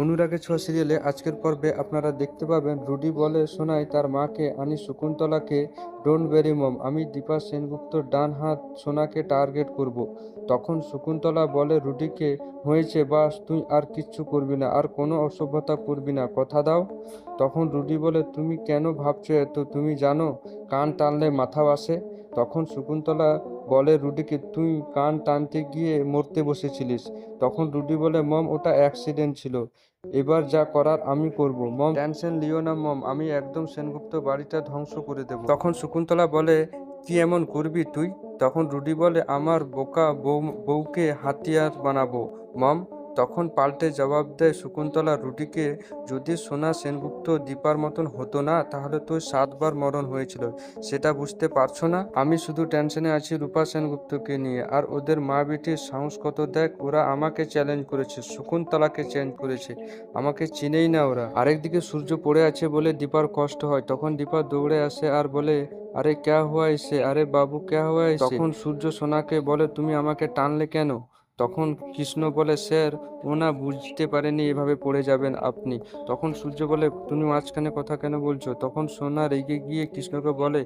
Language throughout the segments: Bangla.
অনুরাগের ছোঁয়া সিরিয়ালে আজকের পর্বে আপনারা দেখতে পাবেন রুডি বলে শোনায় তার মাকে আনি শকুন্তলাকে, ডোন্ট ওয়ারি মম, আমি দীপা সেনগুপ্তর ডান হাত সোনাকে টার্গেট করব। তখন শকুন্তলা বলে রুডিকে, হয়েছে বাস, তুই আর কিচ্ছু করবি না, আর কোনো অসভ্যতা করবি না, কথা দাও। তখন রুডি বলে, তুমি কেন ভাবছো এত, তুমি জানো কান টানলে মাথা আসে। তখন শকুন্তলা বলে রুডিকে, তুই কান টানতে গিয়ে মরতে বসেছিলিস। তখন রুডি বলে, মম ওটা অ্যাক্সিডেন্ট ছিল, এবার যা করার আমি করব। মম টেনশন লিও না মম, আমি একদম সেনগুপ্ত বাড়িটা ধ্বংস করে দেব। তখন শকুন্তলা বলে, কি এমন করবি তুই? তখন রুডি বলে, আমার বোকা বউকে হাতিয়ার বানাবো মম। তখন পাল্টে জবাব দেয় শকুন্তলা রুডিকে, যদি সোনা সেনগুপ্ত দীপার মতন হতো না তাহলে তো 7বার মরণ হয়েছিল, সেটা বুঝতে পারছো না? আমি শুধু টেনশনে আছি রূপা সেনগুপ্তকে নিয়ে, আর ওদের মা বেটির সাহস কত দেখ, ওরা আমাকে চ্যালেঞ্জ করেছে, শকুন্তলাকে চ্যালেঞ্জ করেছে, আমাকে চিনেই না ওরা। আরেকদিকে সূর্য পড়ে আছে বলে দীপার কষ্ট হয়। তখন দীপা দৌড়ে আসে আর বলে, আরে ক্যা হুয়া ইসে, আরে বাবু ক্যা হুয়া ইসে। তখন সূর্য সোনাকে বলে, তুমি আমাকে টানলে কেন? তখন কৃষ্ণ বলে, স্যার ও না বুঝতে পারেনি এভাবে পড়ে যাবেন আপনি। তখন সূর্য বলে, তুমি মাঝখানে কথা কেন বলছো? তখন সোনা রেগে গিয়ে কৃষ্ণকে বলে,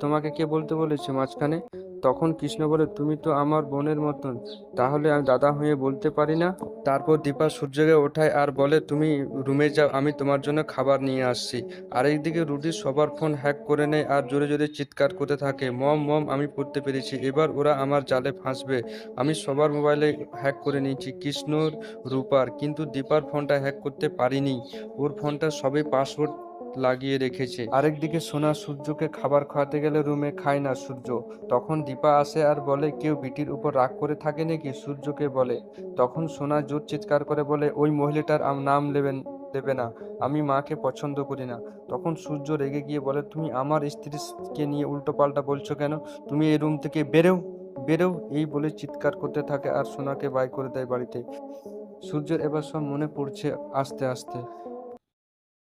তোমাকে কে বলতে বলেছে মাঝখানে? তখন কৃষ্ণ বলে, তুমি তো আমার বোনের মতন, তাহলে আমি দাদা হয়ে বলতে পারি না? তারপর দীপা সূর্যকে ওঠায় আর বলে, তুমি রুমে যাও, আমি তোমার জন্য খাবার নিয়ে আসছি। আরেকদিকে রুডি সবার ফোন হ্যাক করে নেয় আর জোরে জোরে চিৎকার করতে থাকে, মম মম আমি পড়তে পেরেছি, এবার ওরা আমার জালে ফাঁসবে। আমি সবার মোবাইলে হ্যাক করে নিয়েছি, কৃষ্ণর, রূপার, কিন্তু দীপার ফোনটা হ্যাক করতে পারিনি, ওর ফোনটা সবে পাসওয়ার্ড লাগিয়ে রেখেছে। আরেকদিকে সোনা সূর্যকে খাবার খাওয়াতে গেলে রুমে খায় না সূর্য। তখন দীপা আসে আর বলে, কেউ বিটির উপর রাগ করে থাকে নাকি, সূর্যকে বলে। তখন সোনা জোর চিৎকার করে বলে, ওই মহিলাটার নাম দেবে না, আমি মাকে পছন্দ করি না। তখন সূর্য রেগে গিয়ে বলে, তুমি আমার স্ত্রীকে নিয়ে উল্টো পাল্টা বলছো কেন, তুমি এই রুম থেকে বেরো, বেরো, এই বলে চিৎকার করতে থাকে আর সোনাকে বাই করে দেয় বাড়িতে। সূর্যের এবার সব মনে পড়ছে আস্তে আস্তে।